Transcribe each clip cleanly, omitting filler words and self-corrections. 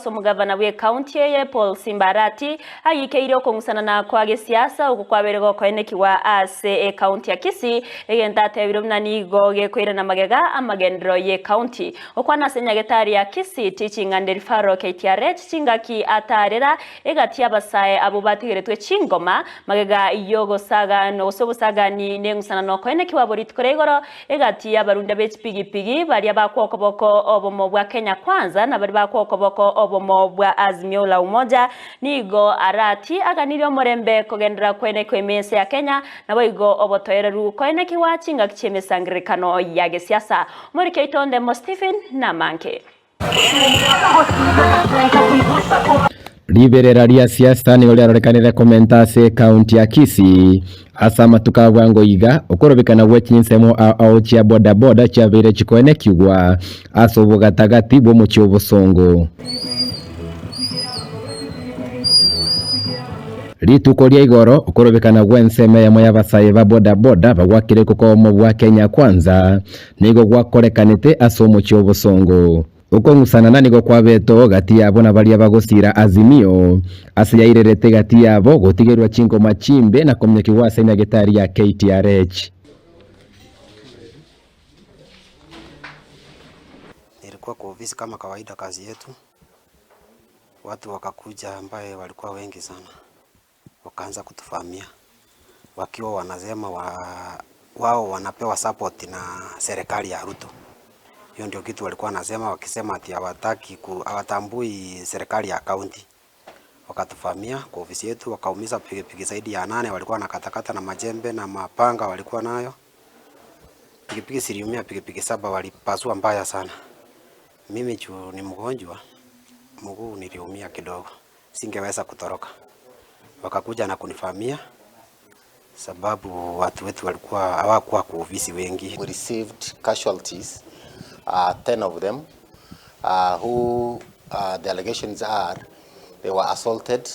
Mugavana we county ye Paul Simba Arati agikeire okungusana na kwa gisiasa ukukwaberego koeneki wa ase county ya Kisii egentate birumna nigo gekwira na magega amagendro ye county okwana senyagetari ya Kisii teaching and referral KTRH chingaki atarera egati abasaye abo batigeretwe chingoma magega yogo saga no sobusaga ni nengusana no koeneki wa boritkoregoro egati abarunda bechpigipigi bali abakokoboko obomo bwa Kenya kwanza na bali bakokoboko obomo bwa Azimio la Umoja nigo Arati aganire omorembe kogendera kwene kwemese ya Kenya nabo igo obotoereru kwene kiwachinga kichemesangirikano ya gisiasa muri keitonde mo Stephen na Manke Liberera ria siasa ni ole arorekanire komentase county ya Kisii asa matuka bwango iga okorobekana gwechinsemo ao chia boda boda chia bere chikoene kigwa aso gatagati bwo mu cyobosongo Rituko ria igoro okorobekana gwenseme ya moya basaye ba boda boda bagwakire kuko mu bwa Kenya kwanza nigo gwakorekanite aso mu cyobosongo ukongusana na nigo kwa beto gati yabo na bali abagosira Azimio asiyairerete gati yabo gotigerwa chingo machimbe na komnyeki wa senya getari ya KTRH. Nilikuwa kwa ofisi kama kawaida kazi yetu, watu wakakuja ambaye walikuwa wengi sana, wakaanza kutufahamia wakiwa wanasema wao wanapewa support na serikali ya Ruto. Hiyo ndio kitu walikuwa wanasema, wakisema ati hawatambui serikali ya county. Wakatufahamia kwa ofisi yetu, wakaumiza pikipiki zaidi ya 8 walikuwa nakatakata na majembe na mapanga walikuwa nayo. Pikipiki siliumia, pikipiki 7 walipasua mbaya sana. Mimi ni mgonjwa, mguu niliumia kidogo, singeweza kutoroka. Wakakuja na kunifahamia sababu watu wetu walikuwa hawakuwa kwa ofisi wengi. We received casualties, 10 of them, who the allegations are they were assaulted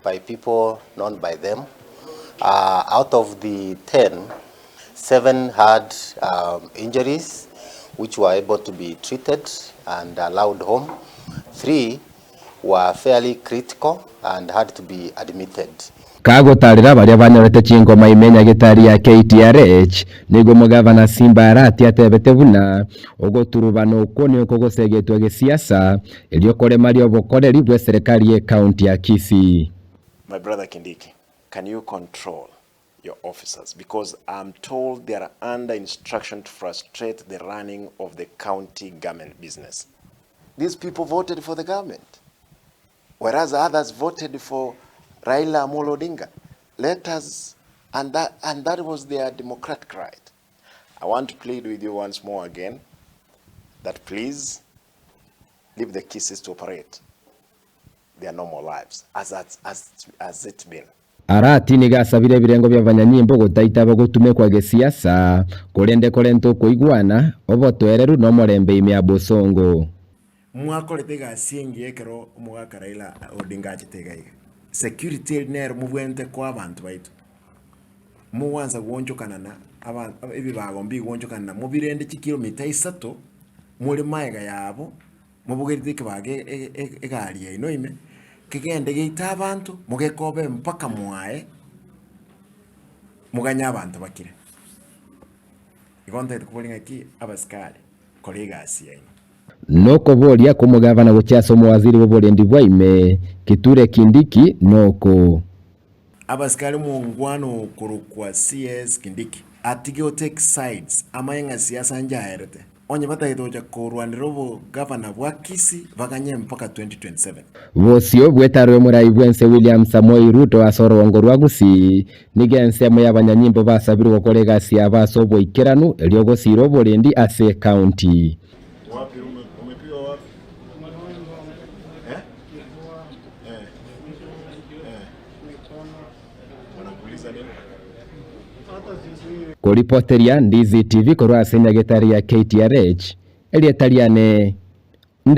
by people known by them. Out of the 10, 7 had injuries which were able to be treated and allowed home. 3 were fairly critical and had to be admitted. Kagotarira bari abanyorete chingo maimenya getari ya KTRH nigo mugavana Simba Arati atebete buna ogoturubano ukoni okogosegetwe gesiasa eliokore mari obokoreri bwe serikali ye county ya Kisii. My brother Kindiki, can you control your officers, because I'm told they are under instruction to frustrate the running of the county government business. These people voted for the government, whereas others voted for Raila Amolo Odinga. Let us, and that was their democratic right. I want to plead with you once more again that please leave the Kisis to operate their normal lives as it's been. Arati nigasabire birengo bya banyanyimbo gotaita bagutume kwa gesiasa kurende korento kuigwana obotwereru no morembe ime bosongo mwakorete gasingi ekero umugaka Raila Odinga agitegaiga security nero mubwente kwa abantu baitu muwanza gwonjokana na abantu ebibago mbi gwonjokana na mubirende kilomita 3 muri maega yabo mubugerite kibage egari ya inoime kigende geita abantu mugekobe mpaka mwae muganya abantu bakire igonte kubolinga ki abaskari kolega asiye noko bolia kumugavana guchaso mwaziri bobolendi bwaime Kiture Kindiki noko abaskari mungwano kurukwa CS Kindiki atigeo take sides amayenga siasa njaherete onye batayitoja kurwandirobo governor bwa Kisii baganye mpaka 2027 bosio bwetarwe murai bwense William Samoei Ruto asorongo rwa Gusii nigense mu yabanyanyimbo basabirwa gukorega sia basobwo ikeranu eliogosiro bolendi ase county. Wapi umepiwa wapi? Wanakuuliza nini? Kuripoteria Ndizi TV korwa senya getari ya KTRH elietariane